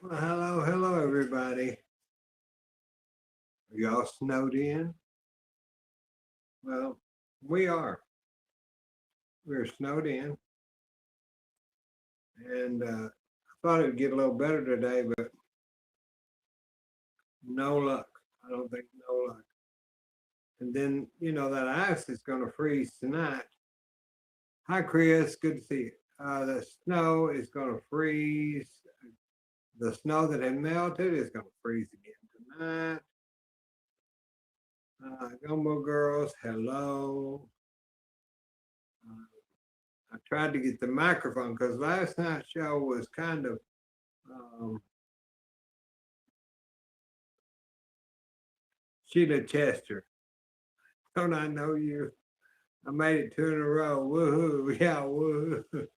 Well, hello, everybody. Are y'all snowed in? Well, we are. We're snowed in, and I thought it would get a little better today, but no luck. I don't think no luck. And then, that ice is going to freeze tonight. Hi, Chris. Good to see you. The snow is going to freeze. The snow that had melted is going to freeze again tonight. Gumbo Girls, hello. I tried to get the microphone because last night's show was kind of um, Sheila Chester. Don't I know you? I made it two in a row. Woohoo. Yeah, woohoo.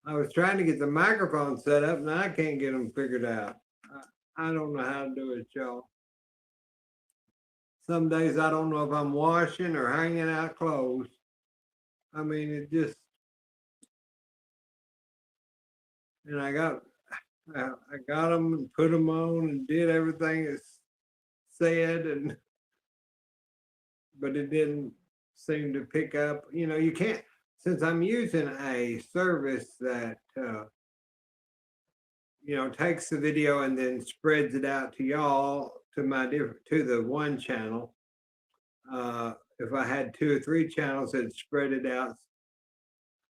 I was trying to get the microphone set up and I can't get them figured out. I don't know how to do it, y'all. Some days I don't know if I'm washing or hanging out clothes. I mean, it just, and I got them and put them on and did everything it's said, but it didn't seem to pick up. You can't, since I'm using a service that takes the video and then spreads it out to y'all to the one channel. If I had two or three channels, it'd spread it out,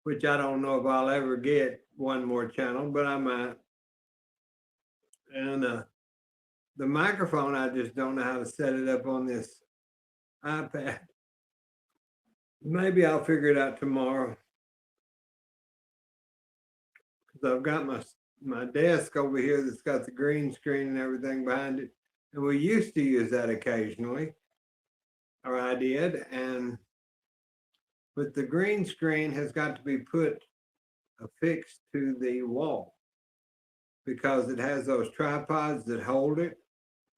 which I don't know if I'll ever get one more channel, but I might. And the microphone, I just don't know how to set it up on this iPad. Maybe I'll figure it out tomorrow. Because I've got my desk over here that's got the green screen and everything behind it. And we used to use that occasionally, or I did. But the green screen has got to be put affixed to the wall because it has those tripods that hold it.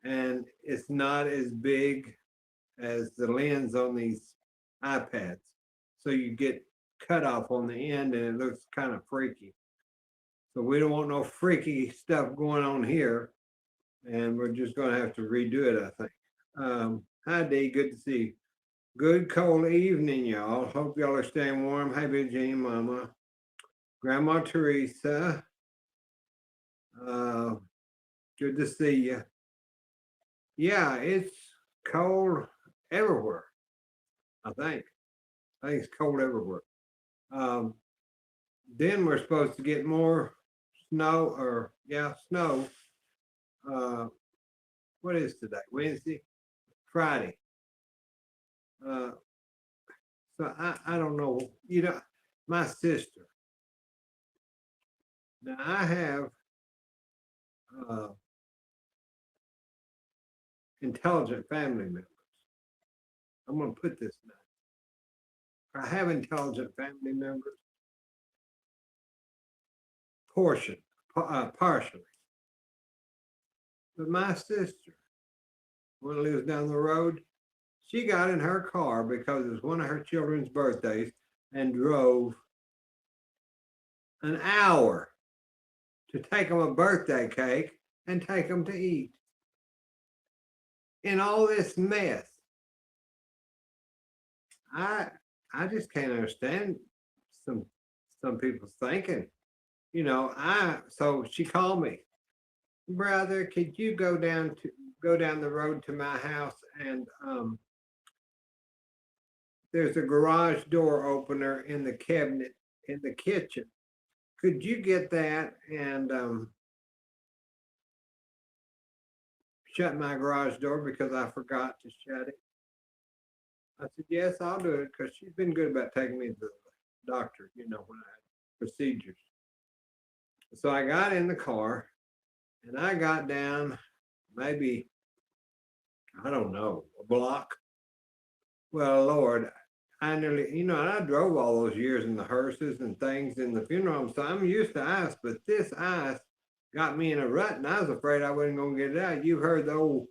And it's not as big as the lens on these iPads. So you get cut off on the end and it looks kind of freaky. So we don't want no freaky stuff going on here. And we're just going to have to redo it, I think. Hi, Dee. Good to see you. Good cold evening, y'all. Hope y'all are staying warm. Hey, Big Jean, Mama. Grandma Teresa. Good to see you. Yeah, it's cold everywhere, I think. I think it's cold everywhere. Then we're supposed to get more snow, snow. What is today? Wednesday? Friday. So I don't know. My sister. Now I have intelligent family members. I'm going to put this now. I have intelligent family members. Partially. But my sister, one who lives down the road, she got in her car because it was one of her children's birthdays and drove an hour to take them a birthday cake and take them to eat. In all this mess. I just can't understand some people's thinking. So she called me, brother, could you go down the road to my house and there's a garage door opener in the cabinet in the kitchen. Could you get that and shut my garage door because I forgot to shut it? I said, yes, I'll do it because she's been good about taking me to the doctor, when I had procedures. So I got in the car and I got down maybe, I don't know, a block. Well, Lord, I nearly, I drove all those years in the hearses and things in the funeral home, so I'm used to ice, but this ice got me in a rut and I was afraid I wasn't going to get it out. You've heard the old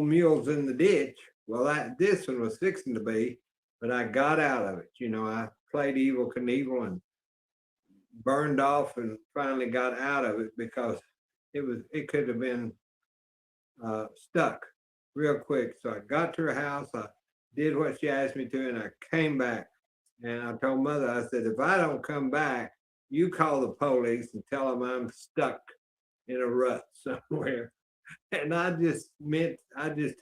mules in the ditch. Well, this one was fixing to be, but I got out of it. I played Evel Knievel and burned off and finally got out of it because it could have been stuck real quick. So I got to her house, I did what she asked me to, and I came back. And I told Mother, I said, if I don't come back, you call the police and tell them I'm stuck in a rut somewhere. And I just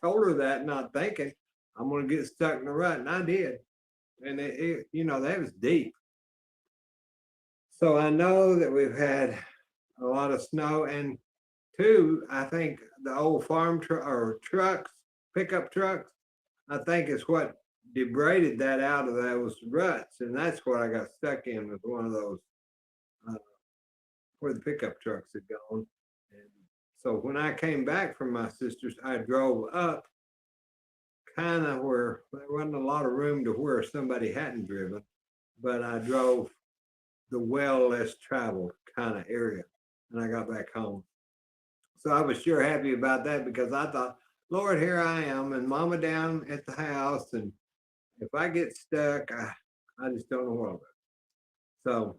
told her that, not thinking I'm going to get stuck in a rut. And I did. And that was deep. So I know that we've had a lot of snow. And two, I think the old farm trucks, pickup trucks, I think is what debraded that out of those ruts. And that's what I got stuck in, with one of those where the pickup trucks had gone. And so when I came back from my sister's, I drove up kind of where there wasn't a lot of room to where somebody hadn't driven, but I drove the well less traveled kind of area, and I got back home. So I was sure happy about that, because I thought, Lord, here I am and Mama down at the house, and if I get stuck, I just don't know what I'll do.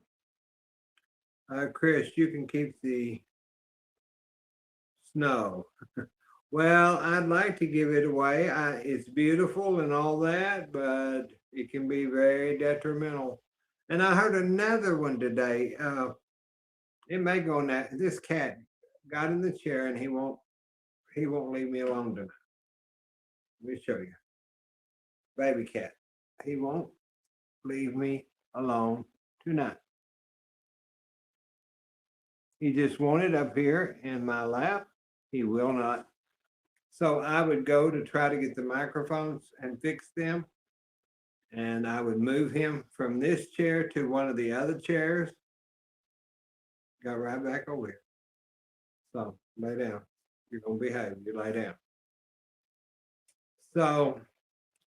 So, Chris, you can keep the snow. Well, I'd like to give it away. It's beautiful and all that, but it can be very detrimental. And I heard another one today. It may go on that. This cat got in the chair and he won't leave me alone tonight. Let me show you. Baby cat. He won't leave me alone tonight. He just wanted up here in my lap. He will not. So I would go to try to get the microphones and fix them. And I would move him from this chair to one of the other chairs. Got right back over here. So lay down. You're going to behave. You lay down. So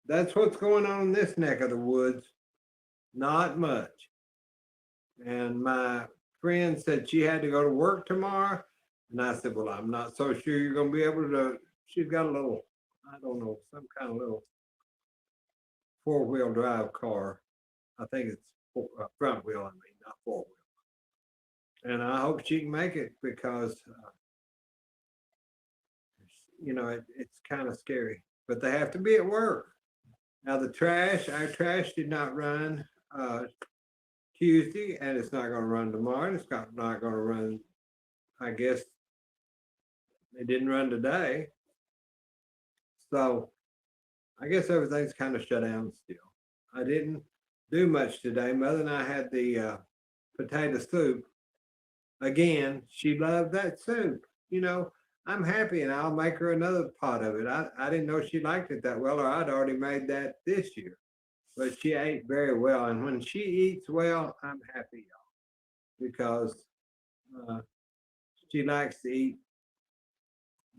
that's what's going on in this neck of the woods. Not much. And my friend said she had to go to work tomorrow. And I said, well, I'm not so sure you're going to be able to. She's got a little, I don't know, some kind of little four-wheel drive car. I think it's front wheel, not four-wheel. And I hope she can make it, because, it's kind of scary. But they have to be at work. Now our trash did not run Tuesday, and it's not going to run tomorrow. And it's not going to run, I guess, it didn't run today. So I guess everything's kind of shut down still. I didn't do much today. Mother and I had the potato soup. Again, she loved that soup. I'm happy, and I'll make her another pot of it. I didn't know she liked it that well, or I'd already made that this year. But she ate very well. And when she eats well, I'm happy, y'all, because she likes to eat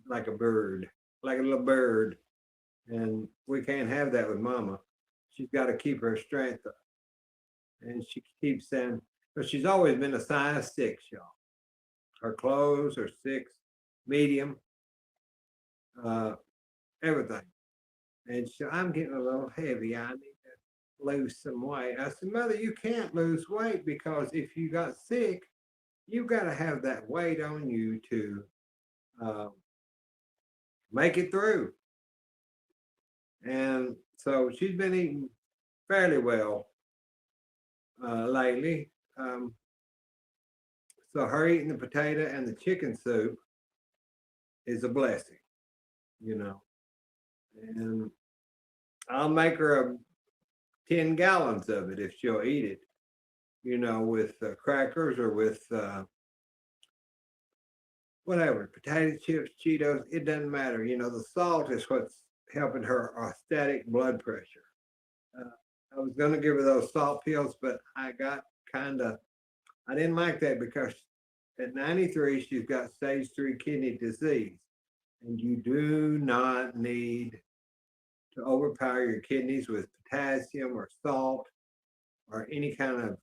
like a bird, like a little bird. And we can't have that with Mama. She's got to keep her strength up. And she keeps saying, but she's always been a size 6, y'all. Her clothes are 6, medium, everything. And so I'm getting a little heavy. I need to lose some weight. I said, Mother, you can't lose weight, because if you got sick, you've got to have that weight on you to make it through. And so she's been eating fairly well lately. So her eating the potato and the chicken soup is a blessing, And I'll make her 10 gallons of it if she'll eat it, with crackers or with whatever, potato chips, Cheetos, it doesn't matter. The salt is what's helping her orthostatic blood pressure. I was going to give her those salt pills, but I didn't like that, because at 93, she's got stage 3 kidney disease. And you do not need to overpower your kidneys with potassium or salt or any kind of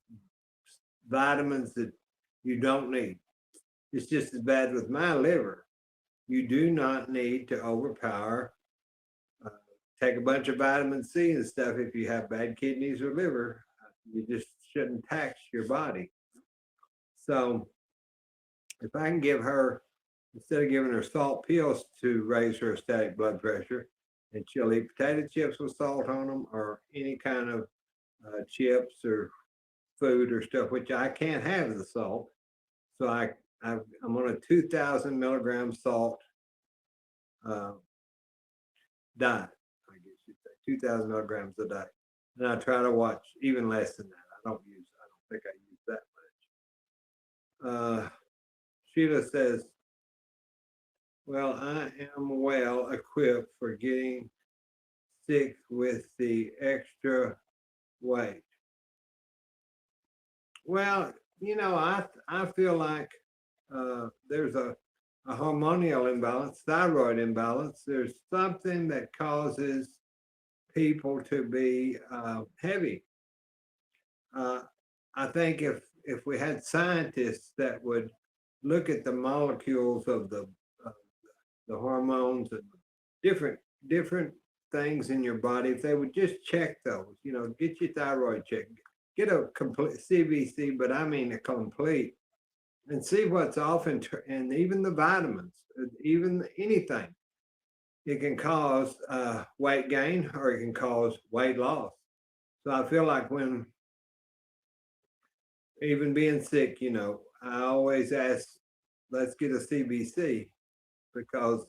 vitamins that you don't need. It's just as bad with my liver. You do not need to overpower, take a bunch of vitamin C and stuff if you have bad kidneys or liver. You just shouldn't tax your body. So if I can give her, instead of giving her salt pills to raise her static blood pressure, and she'll eat potato chips with salt on them or any kind of chips or food or stuff, which I can't have the salt. So I'm on a 2,000 milligram salt uh, diet, I guess you'd say, 2,000 milligrams a day. And I try to watch even less than that. I don't think I use that much. Sheila says, well, I am well equipped for getting sick with the extra weight. Well, I feel like there's a hormonal imbalance, thyroid imbalance. There's something that causes people to be heavy. I think if we had scientists that would look at the molecules of the hormones and different things in your body, if they would just check those, get your thyroid checked, get a complete CBC, but I mean a complete, and see what's off, and even the vitamins, even anything, it can cause weight gain or it can cause weight loss. So I feel like when even being sick, I always ask, let's get a CBC because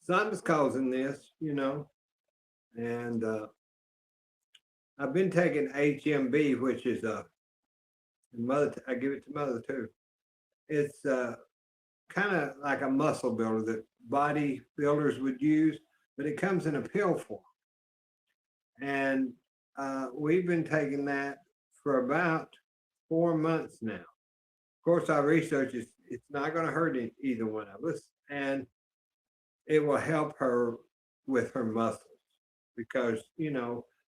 something's causing this, and I've been taking HMB, which is I give it to mother too. It's kind of like a muscle builder that body builders would use, but it comes in a pill form. And we've been taking that for about 4 months now. Of course, our research is it's not going to hurt either one of us, and it will help her with her muscles because,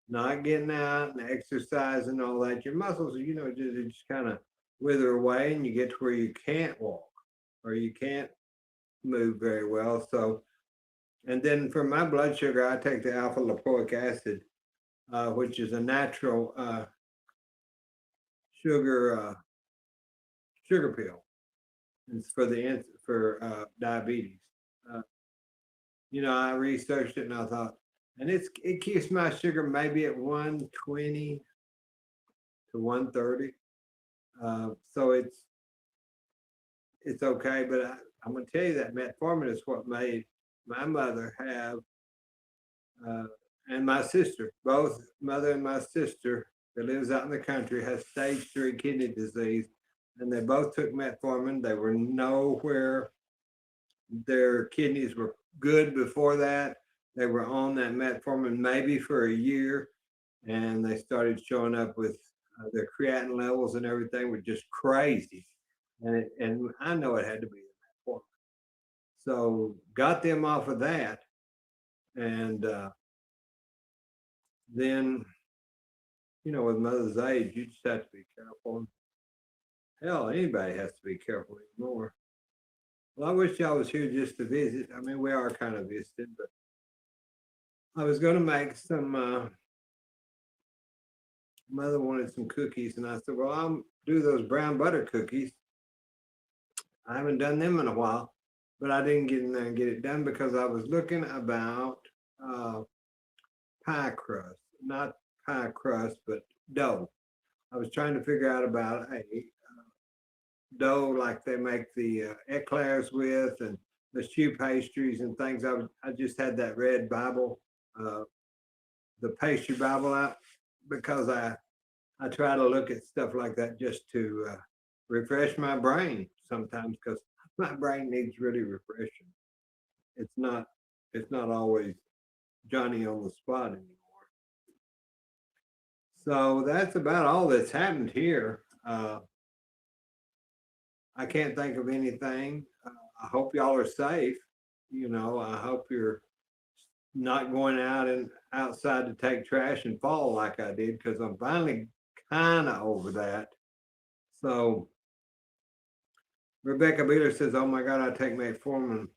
not getting out and exercise and all that, your muscles, just kind of wither away and you get to where you can't walk or you can't move very well. So, and then for my blood sugar, I take the alpha lipoic acid, which is a natural sugar pill. It's for diabetes. I researched it and I thought, and it keeps my sugar maybe at 120 to 130. So it's okay, but I'm going to tell you that metformin is what made my mother have, and my sister, both mother and my sister that lives out in the country, has stage 3 kidney disease, and they both took metformin. They were nowhere. Their kidneys were good before that. They were on that metformin maybe for a year, and they started showing up with their creatinine levels and everything were just crazy. And I know it had to be the metformin. So got them off of that, and then, with mother's age, you just have to be careful. Hell, anybody has to be careful anymore. Well, I wish y'all was here just to visit. I mean, we are kind of visited, but I was going to make some, mother wanted some cookies, and I said, well, I'll do those brown butter cookies. I haven't done them in a while, but I didn't get in there and get it done because I was looking about pie crust, not pie crust, but dough. I was trying to figure out about a dough like they make the eclairs with and the choux pastries and things. I just had that red Bible, the pastry Bible out because I try to look at stuff like that just to refresh my brain sometimes because my brain needs really refreshing. It's not always Johnny on the spot anymore. So that's about all that's happened here. I can't think of anything. I hope y'all are safe. I hope you're not going out and outside to take trash and fall like I did because I'm finally kind of over that. So Rebecca Beeler says, oh my God, I take metformin.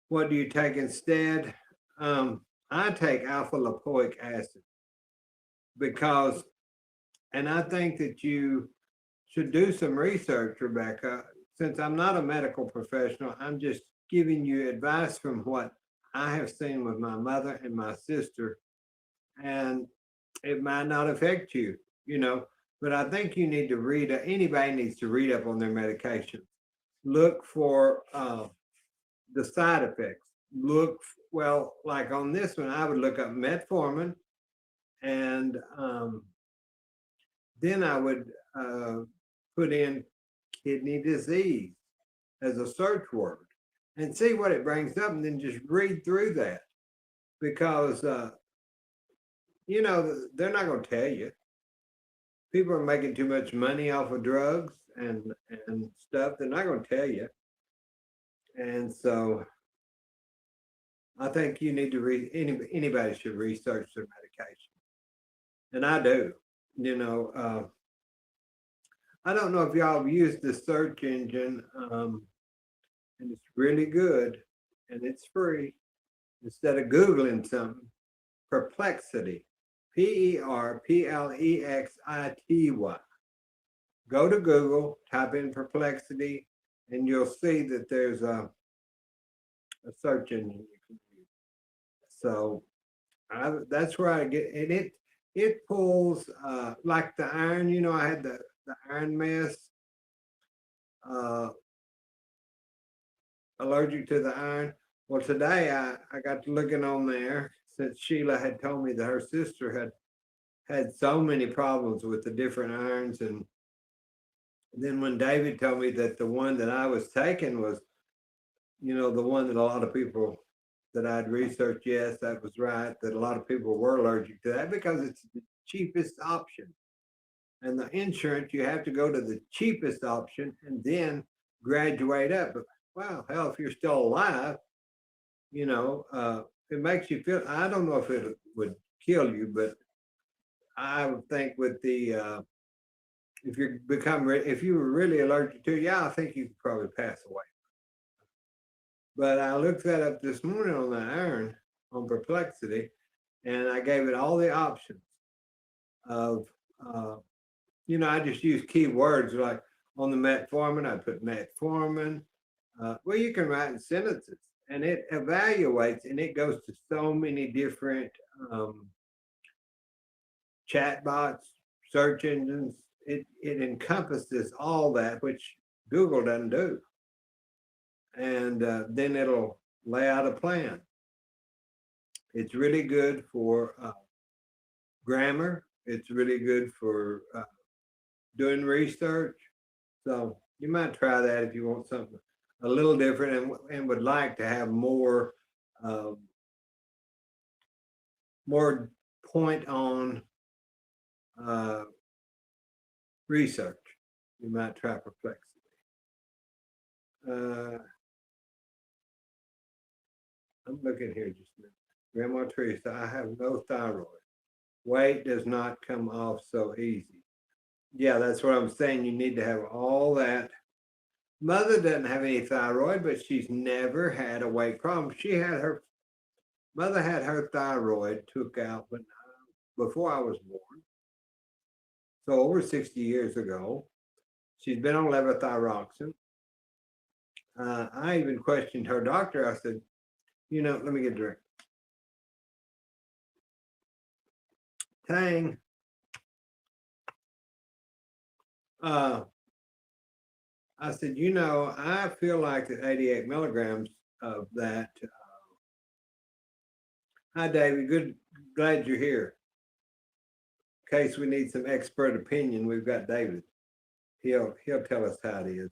What do you take instead? I take alpha lipoic acid because, and I think that you should do some research, Rebecca. Since I'm not a medical professional, I'm just giving you advice from what I have seen with my mother and my sister, and it might not affect you, you know. But I think you need to read. Anybody needs to read up on their medication. Look for the side effects. Well, like on this one, I would look up metformin, and then I would put in kidney disease as a search word and see what it brings up, and then just read through that, because you know they're not going to tell you. People are making too much money off of drugs and stuff. They're not going to tell you, and so I think you need to read. Anybody should research their medication, and I do. You know, I don't know if y'all have used the search engine, and it's really good, and it's free. Instead of Googling something, Perplexity, Perplexity. Go to Google, type in Perplexity, and you'll see that there's a search engine you can use. So that's where I get, and it pulls like the iron. You know, I had the iron mess, allergic to the iron. Well, today I got to looking on there, since Sheila had told me that her sister had so many problems with the different irons. And then when David told me that the one that I was taking was, you know, the one that a lot of people that I'd researched, yes, that was right, that a lot of people were allergic to that because it's the cheapest option. And the insurance, you have to go to the cheapest option and then graduate up. But wow, hell, if you're still alive, you know, it makes you feel, I don't know if it would kill you, but I would think with the, if you were really allergic to it, yeah, I think you could probably pass away. But I looked that up this morning on the iron on Perplexity, and I gave it all the options of, you know, I just use keywords like on the metformin, I put metformin. Well, you can write in sentences, and it evaluates, and it goes to so many different chat bots, search engines. It encompasses all that, which Google doesn't do. And then it'll lay out a plan. It's really good for grammar. It's really good for doing research. So you might try that if you want something a little different and would like to have more more point on research. You might try Perplexity. I'm looking here just a minute. Grandma Teresa, I have no thyroid. Weight does not come off so easy. Yeah, that's what I'm saying. You need to have all that. Mother doesn't have any thyroid, but she's never had a weight problem. Mother had her thyroid took out before I was born. So over 60 years ago. She's been on levothyroxine. I even questioned her doctor. I said, you know, let me get a drink. Tang. I said, you know, I feel like that 88 milligrams of that. Hi, David. Glad you're here. In case we need some expert opinion, we've got David. He'll tell us how it is.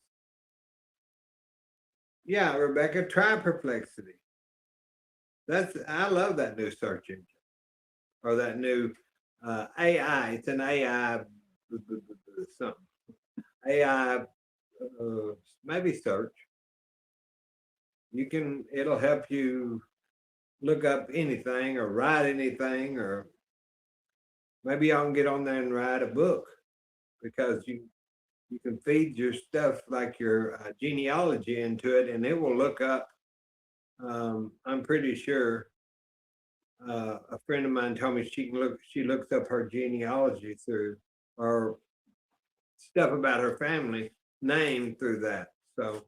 Yeah, Rebecca, try Perplexity. I love that new search engine, or that new AI. It's an AI something. AI maybe search. It'll help you look up anything or write anything, or maybe I can get on there and write a book, because you can feed your stuff like your genealogy into it, and it will look up. I'm pretty sure a friend of mine told me she looks up her genealogy through, or stuff about her family name through that. So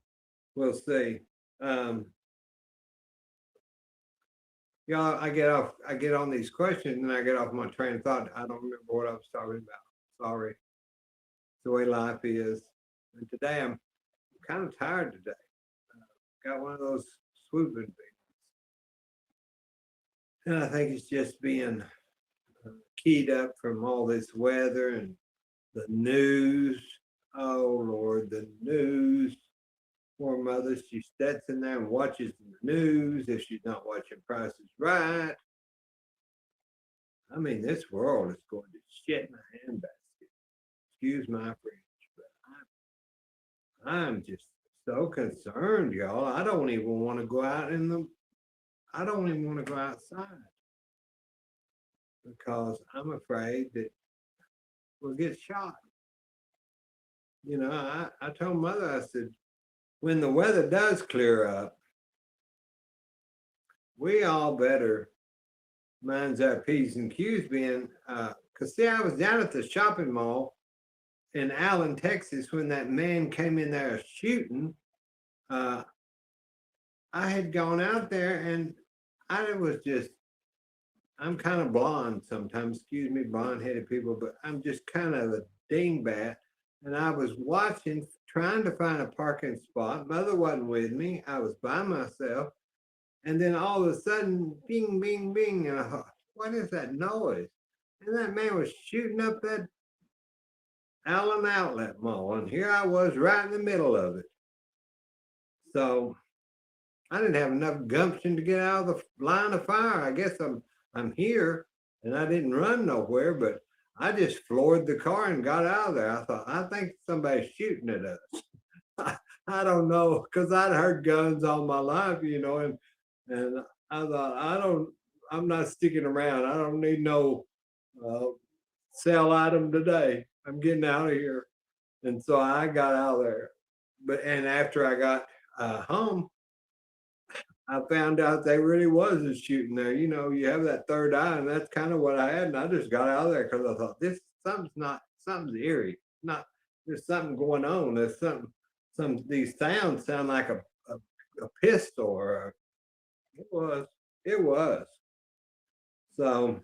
we'll see. Y'all, I get on these questions and I get off my train of thought. I don't remember what I was talking about. Sorry. It's the way life is. And today I'm kind of tired today. Got one of those swooping things. And I think it's just being keyed up from all this weather and the news. Oh Lord, the news. Poor mother, she sits in there and watches the news if she's not watching Price is Right. I mean, this world is going to shit in a handbasket. Excuse my French, but I'm just so concerned, y'all. I don't even want to go out I don't even want to go outside because I'm afraid that we'll get shot. You know, I told mother, I said, when the weather does clear up, we all better mind our P's and Q's being, because see, I was down at the shopping mall in Allen, Texas, when that man came in there shooting. I had gone out there and I was just, I'm kind of blonde sometimes, excuse me, blonde headed people, but I'm just kind of a dingbat. And I was watching, trying to find a parking spot. Mother wasn't with me. I was by myself. And then all of a sudden, bing, bing, bing. And I thought, what is that noise? And that man was shooting up that Allen Outlet Mall. And here I was right in the middle of it. So I didn't have enough gumption to get out of the line of fire. I guess I'm here and I didn't run nowhere, but I just floored the car and got out of there. I thought, I think somebody's shooting at us. I don't know, because I'd heard guns all my life, you know, and I thought, I'm not sticking around. I don't need no sell item today. I'm getting out of here. And so I got out of there. And after I got home, I found out they really was a shooting there. You know, you have that third eye, and that's kind of what I had. And I just got out of there because I thought something's eerie. Not there's something going on. There's these sounds sound like a pistol or it was. So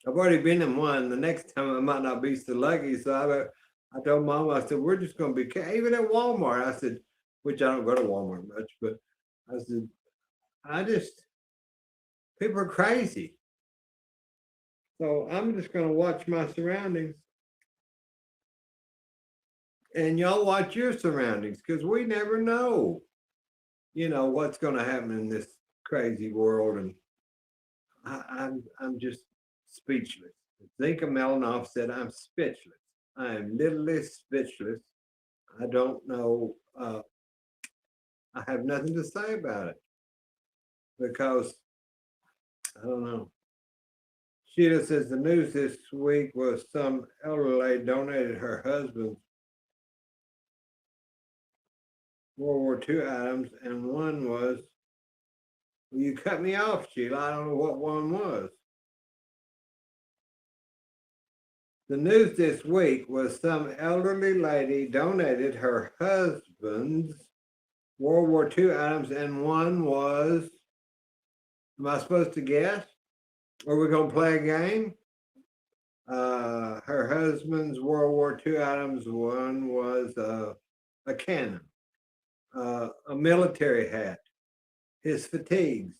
I've already been in one. The next time I might not be so lucky. So I told Mom, I said, we're just going to be, even at Walmart. I said, which I don't go to Walmart much, but I said, people are crazy. So I'm just going to watch my surroundings. And y'all watch your surroundings because we never know, you know, what's going to happen in this crazy world. And I'm just speechless. Zinka Melanoff said, I'm speechless. I am literally speechless. I don't know. I have nothing to say about it because I don't know. Sheila says the news this week was some elderly lady donated her husband's World War II items, and one was, well, you cut me off, Sheila. I don't know what one was. The news this week was some elderly lady donated her husband's World War II items, and one was, am I supposed to guess? Are we going to play a game? Her husband's World War II items, one was a cannon, a military hat, his fatigues.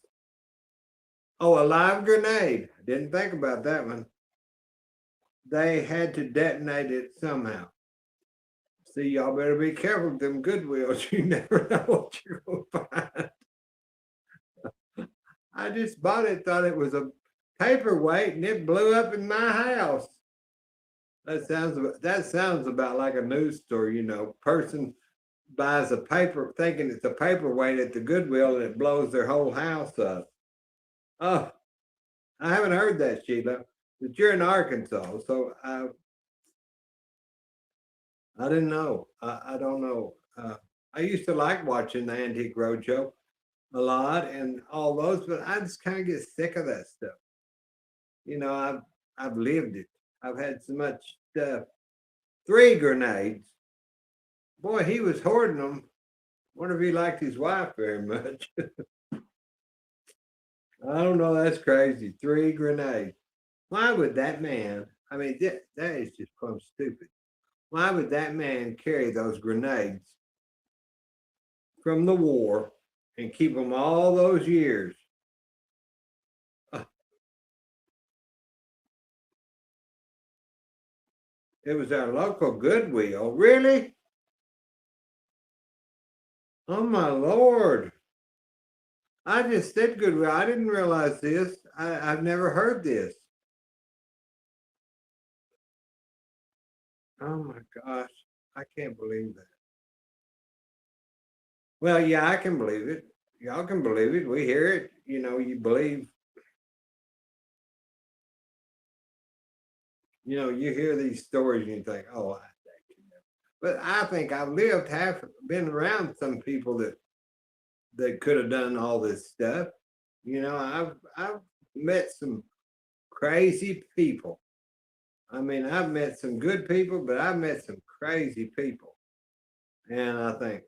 Oh, a live grenade. I didn't think about that one. They had to detonate it somehow. See, y'all better be careful with them Goodwills. You never know what you're going to find. I just bought it, thought it was a paperweight, and it blew up in my house. That sounds about like a news story, you know. Person buys a paper thinking it's a paperweight at the Goodwill, and it blows their whole house up. Oh, I haven't heard that, Sheila. But you're in Arkansas, so I didn't know. I don't know. I used to like watching the Antique Roadshow a lot and all those, but I just kind of get sick of that stuff. You know, I've lived it. I've had so much stuff 3 grenades. Boy, he was hoarding them. Wonder if he liked his wife very much. I don't know. That's crazy. 3 grenades. Why would that man? I mean, that is just plumb stupid. Why would that man carry those grenades from the war and keep them all those years? It was our local Goodwill. Really? Oh my Lord. I just said Goodwill. I didn't realize this. I've never heard this. Oh my gosh. I can't believe that. Well, yeah, I can believe it. Y'all can believe it. We hear it. You know, you believe. You know, you hear these stories and you think, oh, but I think I've been around some people that could have done all this stuff. You know, I've met some crazy people. I mean, I've met some good people, but I've met some crazy people. And I think,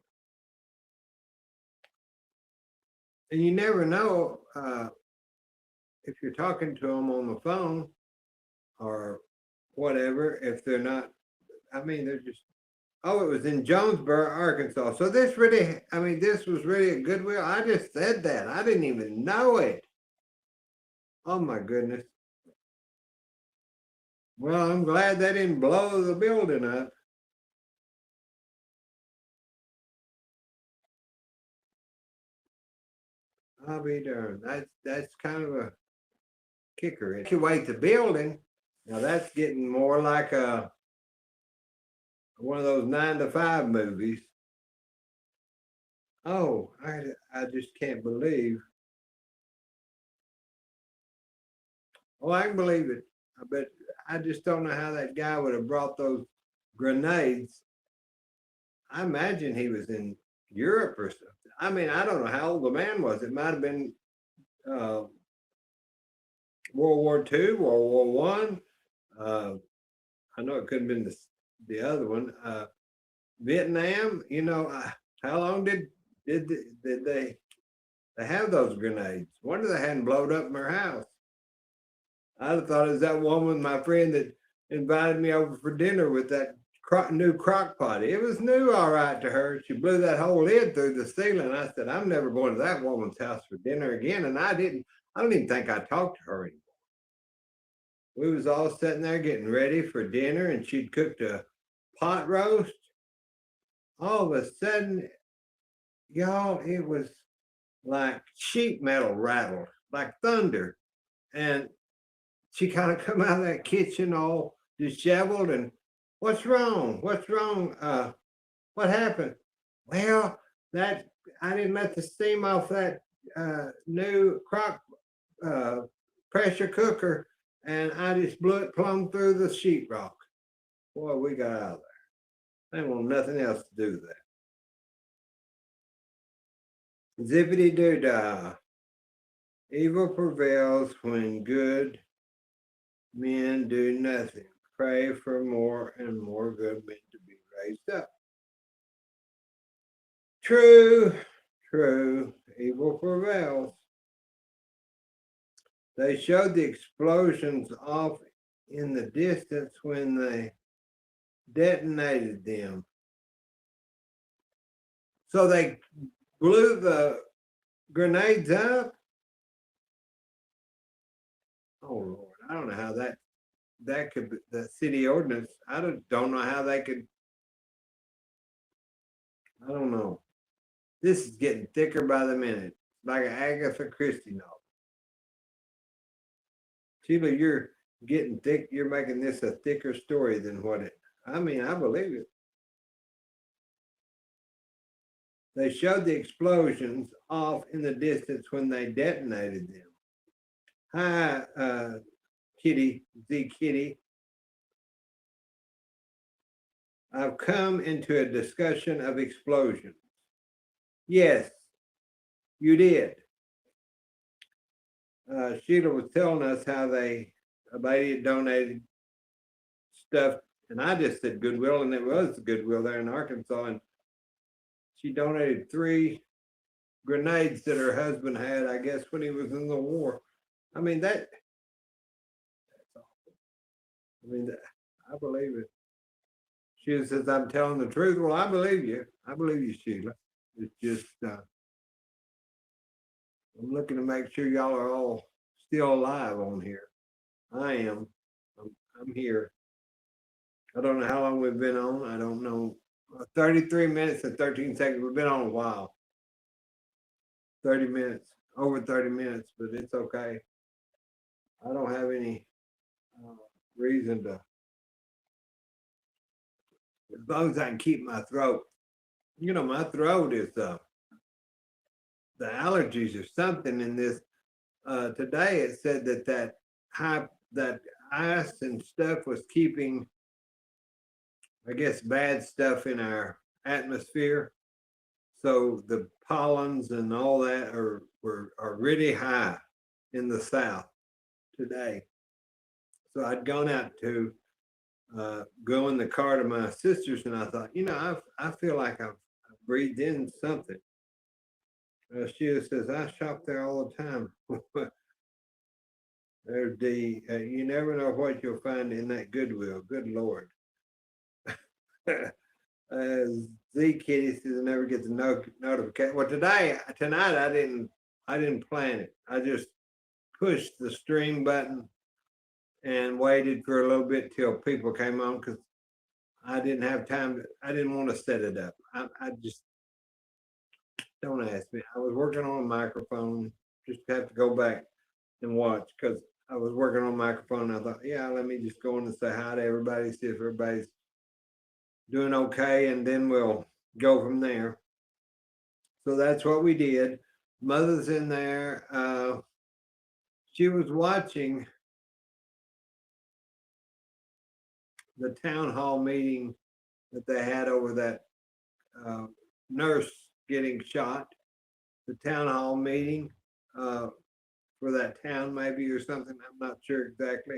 and you never know if you're talking to them on the phone or whatever, if they're not, I mean, they're just, oh, it was in Jonesboro, Arkansas. So this really, I mean, this was really a Goodwill. I just said that. I didn't even know it. Oh my goodness. Well, I'm glad they didn't blow the building up. I'll be darned. That's kind of a kicker. Evacuate the building. Now that's getting more like a one of those 9 to 5 movies. Oh, I just can't believe. Oh, I can believe it. But I just don't know how that guy would have brought those grenades. I imagine he was in Europe or something. I mean, I don't know how old the man was. It might have been World War II, World War One. I know it could have been the other one. Vietnam. You know, how long did they have those grenades? Wonder they hadn't blown up in their house. I'd have thought it was that woman, my friend, that invited me over for dinner with that new crock pot. It was new, all right, to her. She blew that whole lid through the ceiling. I said, I'm never going to that woman's house for dinner again. And I don't even think I talked to her anymore. We was all sitting there getting ready for dinner, and she'd cooked a pot roast. All of a sudden, y'all, it was like sheet metal rattled, like thunder. And she kind of come out of that kitchen all disheveled and what's wrong? What's wrong? What happened? Well, that I didn't let the steam off that new crock pressure cooker, and I just blew it plumb through the sheetrock. Boy, we got out of there. I want nothing else to do with that. Zippity doo dah. Evil prevails when good men do nothing. Pray for more and more good men to be raised up. True, true. Evil prevails. They showed the explosions off in the distance when they detonated them. So they blew the grenades up. Oh Lord, I don't know how that could be the city ordinance. I don't know how they could. I don't know. This is getting thicker by the minute, like an Agatha Christie novel. Sheila, you're getting thick. You're making this a thicker story than what it. I mean, I believe it. They showed the explosions off in the distance when they detonated them. Hi, Kitty, Z Kitty. I've come into a discussion of explosions. Yes, you did. Sheila was telling us how a lady had donated stuff And I just said Goodwill, and it was Goodwill there in Arkansas. And she donated 3 grenades that her husband had, I guess, when he was in the war. I mean, that's awful. I mean, I believe it. She says, I'm telling the truth. Well, I believe you. I believe you, Sheila. It's just, I'm looking to make sure y'all are all still alive on here. I am. I'm here. I don't know how long we've been on. I don't know. 33 minutes and 13 seconds. We've been on a while. 30 minutes, over 30 minutes, but it's okay. I don't have any reason to, as long as I can keep my throat. You know, my throat is, the allergies or something in this. Today it said that ice and stuff was keeping, I guess, bad stuff in our atmosphere. So the pollens and all that are really high in the South today. So I'd gone out to go in the car to my sister's, and I thought, you know, I feel like I've breathed in something. She says, I shop there all the time. There's you never know what you'll find in that Goodwill. Good Lord. Z Kitty says, I never get the notification. Well, tonight I didn't plan it. I just pushed the stream button and waited for a little bit till people came on, because I didn't have time. I didn't want to set it up. I just, don't ask me. I was working on a microphone. Just have to go back and watch, because I was working on a microphone. And I thought, yeah, let me just go in and say hi to everybody, see if everybody's doing okay, and then we'll go from there. So that's what we did. Mother's in there. She was watching the town hall meeting that they had over that nurse getting shot. The town hall meeting for that town, maybe, or something. I'm not sure exactly.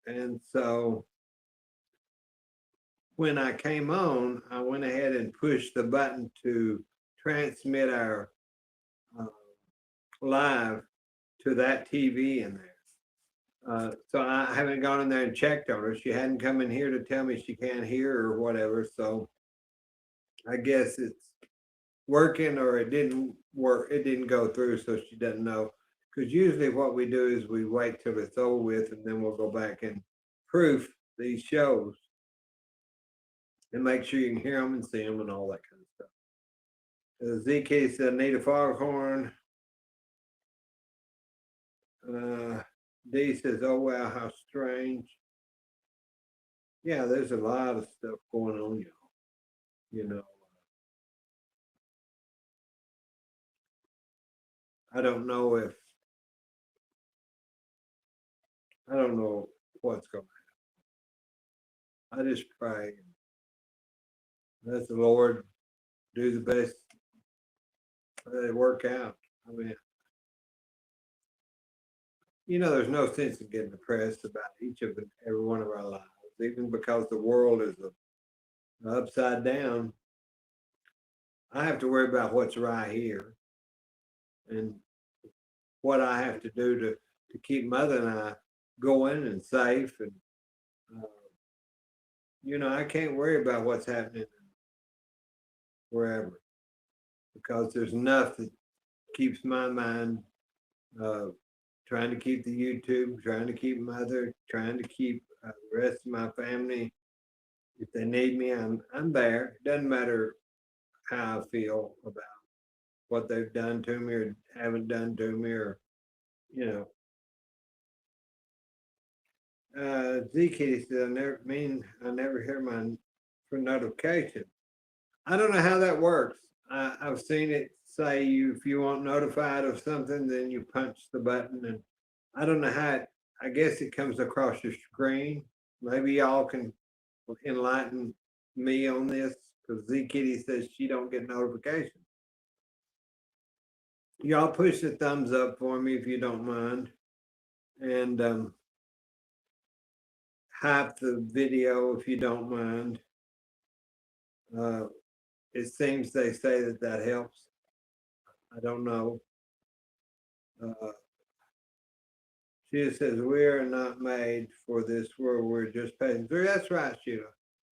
And so when I came on, I went ahead and pushed the button to transmit our live to that TV in there. So I haven't gone in there and checked on her. She hadn't come in here to tell me she can't hear or whatever. So I guess it's working, or it didn't work. It didn't go through, so she doesn't know. Because usually what we do is we wait till it's over with, and then we'll go back and proof these shows and make sure you can hear them and see them and all that kind of stuff. ZK said, Nita Foghorn. D says, oh, wow, how strange. Yeah, there's a lot of stuff going on, y'all. You know, I don't know what's going to happen. I just pray. Let the Lord do the best they work out. I mean, you know, there's no sense in getting depressed about each of every one of our lives, even because the world is upside down. I have to worry about what's right here and what I have to do to keep Mother and I going and safe. And, you know, I can't worry about what's happening wherever, because there's enough that keeps my mind trying to keep the YouTube, trying to keep Mother, trying to keep the rest of my family. If they need me, I'm there. It doesn't matter how I feel about what they've done to me or haven't done to me, or, you know. Z Kitty said, I never hear my for notification. I don't know how that works. I've seen it say if you want notified of something, then you punch the button, and I don't know how I guess it comes across your screen. Maybe y'all can enlighten me on this, because Z Kitty says she don't get notifications. Y'all push the thumbs up for me if you don't mind. And half the video if you don't mind. It seems they say that helps. I don't know. She just says, we are not made for this world. We're just passing through. That's right, Sheila.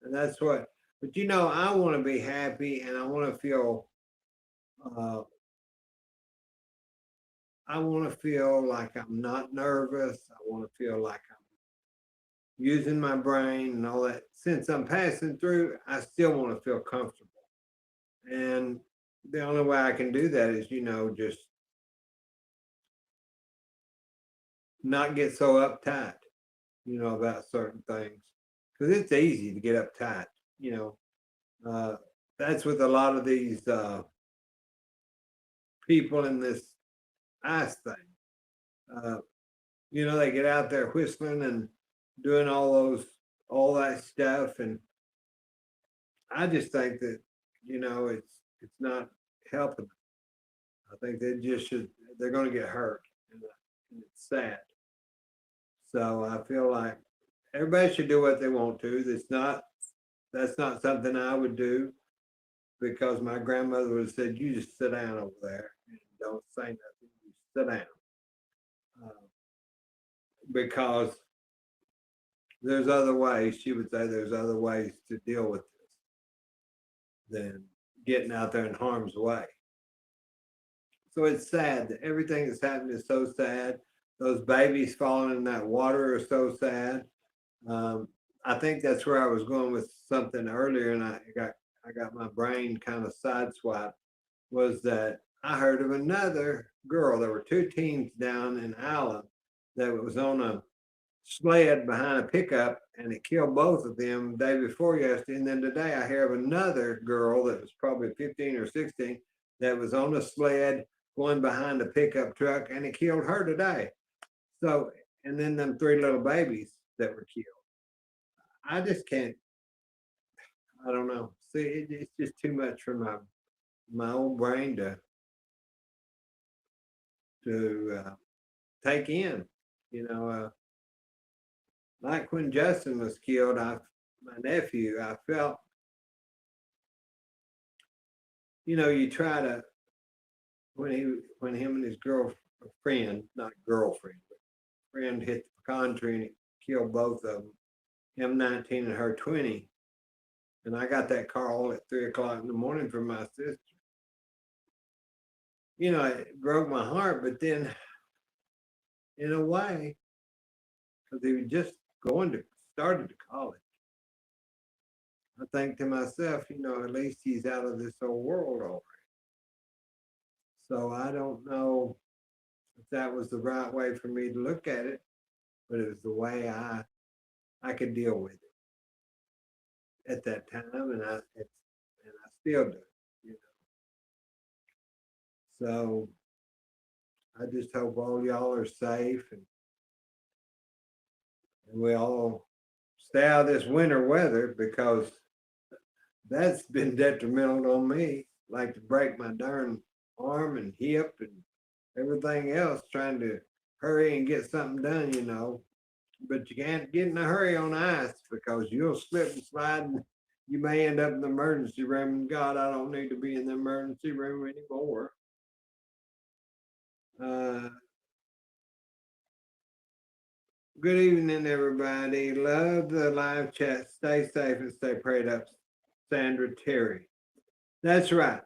And that's what, but I want to be happy and I want to feel, like I'm not nervous. I want to feel like I'm using my brain and all that. Since I'm passing through, I still want to feel comfortable. And the only way I can do that is, just not get so uptight, about certain things. Because it's easy to get uptight, that's with a lot of these people in this ice thing. They get out there whistling and doing all that stuff. And I just think that, it's not helping. I think they're going to get hurt. And it's sad. So I feel like everybody should do what they want to. That's not something I would do, because my grandmother would have said, you just sit down over there and don't say nothing. You sit down. Because there's other ways, she would say there's other ways to deal with this than getting out there in harm's way. So it's sad. Everything that's happened is so sad. Those babies falling in that water are so sad. I think that's where I was going with something earlier, and I got my brain kind of sideswiped, was that I heard of another girl. There were two teens down in Allen that was on a sled behind a pickup, and it killed both of them the day before yesterday. And then today I hear of another girl that was probably 15 or 16 that was on a sled going behind a pickup truck, and it killed her today. So, and then them three little babies that were killed. I just can't, I don't know. See, it's just too much for my old brain to take in, like when Justin was killed, my nephew, I felt, you try to, when him and his girlfriend, not girlfriend, but friend hit the pecan tree and it killed both of them, him 19 and her 20. And I got that call at 3:00 in the morning from my sister. It broke my heart, but then in a way, because he was just started to college, I think to myself, at least he's out of this old world already. So I don't know if that was the right way for me to look at it, but it was the way I could deal with it at that time, and I still do, So I just hope all y'all are safe and we all stay out of this winter weather, because that's been detrimental on me. Like to break my darn arm and hip and everything else, trying to hurry and get something done, But you can't get in a hurry on ice, because you'll slip and slide and you may end up in the emergency room. And God, I don't need to be in the emergency room anymore. Good evening, everybody. Love the live chat. Stay safe and stay prayed up. Sandra Terry. That's right.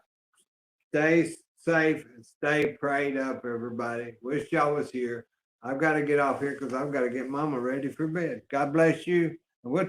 Stay safe and stay prayed up, everybody. Wish y'all was here. I've got to get off here because I've got to get Mama ready for bed. God bless you. And we'll talk.